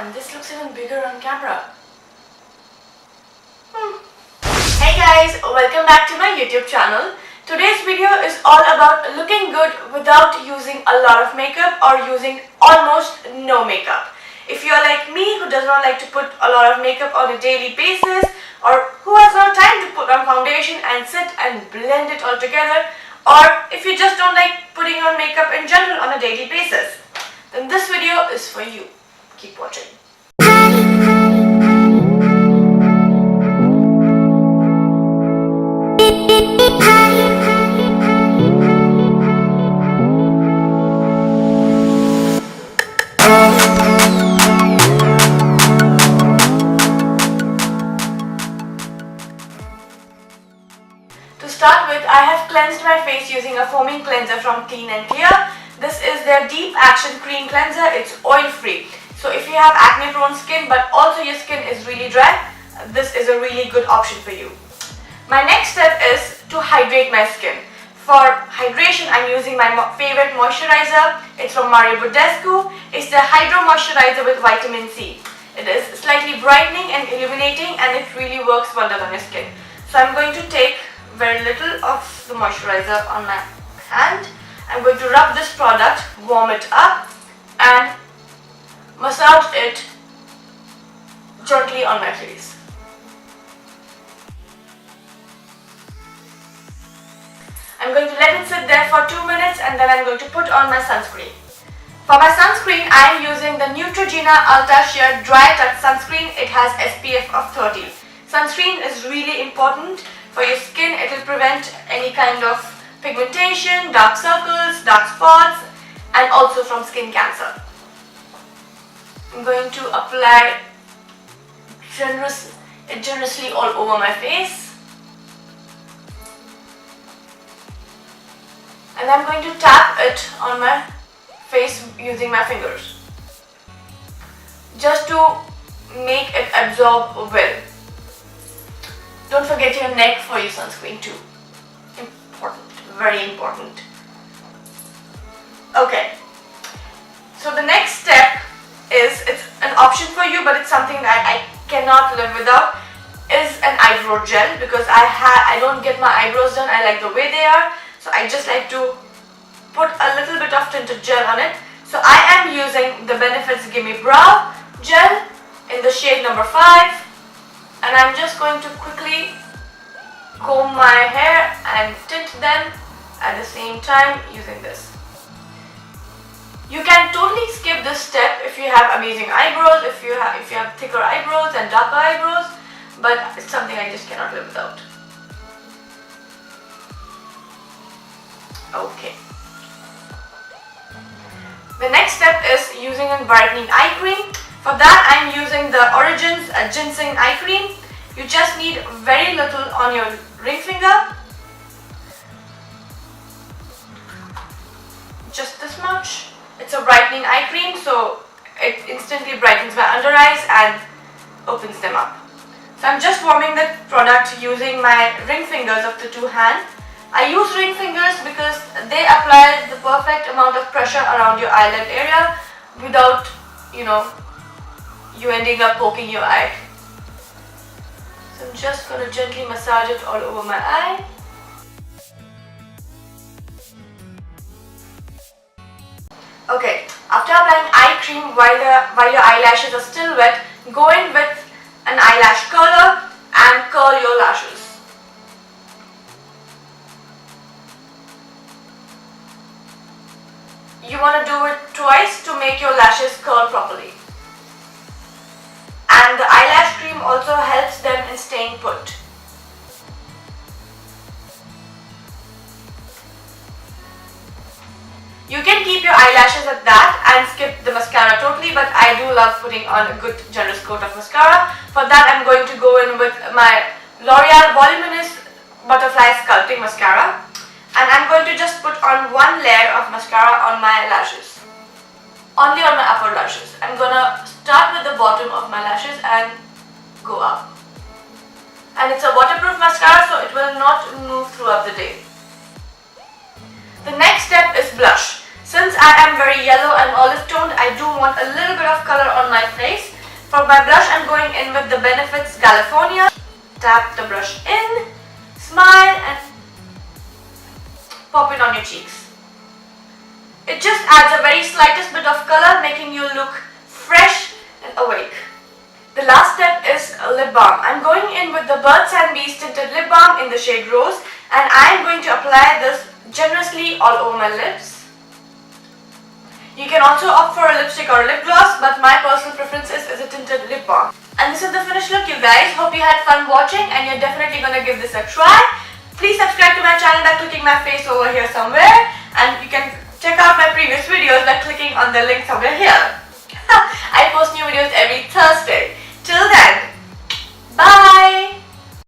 and this looks even bigger on camera. Hey guys, welcome back to my YouTube channel. Today's video is all about looking good without using a lot of makeup or using almost no makeup. If you're like me who does not like to put a lot of makeup on a daily basis, or who has no time to put on foundation and sit and blend it all together, or if you just don't like putting on makeup in general on a daily basis, then this video is for you. Keep watching. To start with, I have cleansed my face using a foaming cleanser from Clean and Clear. This is their Deep Action Cream Cleanser. It's oil free. So if you have acne prone skin but also your skin is really dry, this is a really good option for you. My next step is to hydrate my skin. For hydration, I'm using my favorite moisturizer. It's from Mario Badescu. It's the Hydro Moisturizer with vitamin C. It is slightly brightening and illuminating, and it really works wonders on your skin. So I'm going to take very little of the moisturizer on my hand. I'm going to rub this product, warm it up, and massage it gently on my face. I'm going to let it sit there for 2 minutes, and then I'm going to put on my sunscreen. For my sunscreen, I am using the Neutrogena Ultra Sheer Dry Touch Sunscreen. It has SPF of 30. Sunscreen is really important for your skin. It will prevent any kind of pigmentation, dark circles, dark spots, and also from skin cancer. I'm going to apply generously all over my face. And I'm going to tap it on my face using my fingers, just to make it absorb well. Don't forget your neck for your sunscreen too. Important, very important. Okay, so the next step is, it's an option for you, but it's something that I cannot live without, is an eyebrow gel, because I don't get my eyebrows done. I like the way they are. So I just like to put a little bit of tinted gel on it. So I am using the Benefits Gimme Brow Gel in the shade number 5. And I'm just going to quickly comb my hair and tint them at the same time using this. You can totally skip this step if you have amazing eyebrows, if you have thicker eyebrows and darker eyebrows, but it's something I just cannot live without. Okay. The next step is using a brightening eye cream. For that, I'm using the Origins Ginseng Eye Cream. You just need very little on your ring finger. Just this much. It's a brightening eye cream, so it instantly brightens my under eyes and opens them up. So I'm just warming the product using my ring fingers of the two hands. I use ring fingers because they apply the perfect amount of pressure around your eyelid area without, you ending up poking your eye. So I'm just going to gently massage it all over my eye. Okay, after applying eye cream while your eyelashes are still wet, go in with an eyelash curler and curl your lashes. You want to do it twice to make your lashes curl properly. And the eyelash cream also helps them in staying put. You can keep your eyelashes at that and skip the mascara totally, but I do love putting on a good generous coat of mascara. For that, I'm going to go in with my L'Oreal Voluminous Butterfly Sculpting Mascara. And I'm going to just put on one layer of mascara on my lashes. Only on my upper lashes. I'm gonna start with the bottom of my lashes and go up. And it's a waterproof mascara, so it will not move throughout the day. The next step is blush. Since I am very yellow and olive toned, I do want a little bit of color on my face. For my blush, I'm going in with the Benefits California. Tap the brush in, smile and pop it on your cheeks. It just adds a very slightest bit of color, making you look fresh and awake. The last step is a lip balm. I'm going in with the Birds and Bees tinted lip balm in the shade Rose, and I'm going to apply this generously all over my lips. You can also opt for a lipstick or a lip gloss, but my personal preference is a tinted lip balm. And this is the finished look, you guys. Hope you had fun watching and you're definitely gonna give this a try. Please subscribe to my channel by clicking my face over here somewhere, and you can check out my previous videos by clicking on the link somewhere here. I post new videos every Thursday. Till then, bye!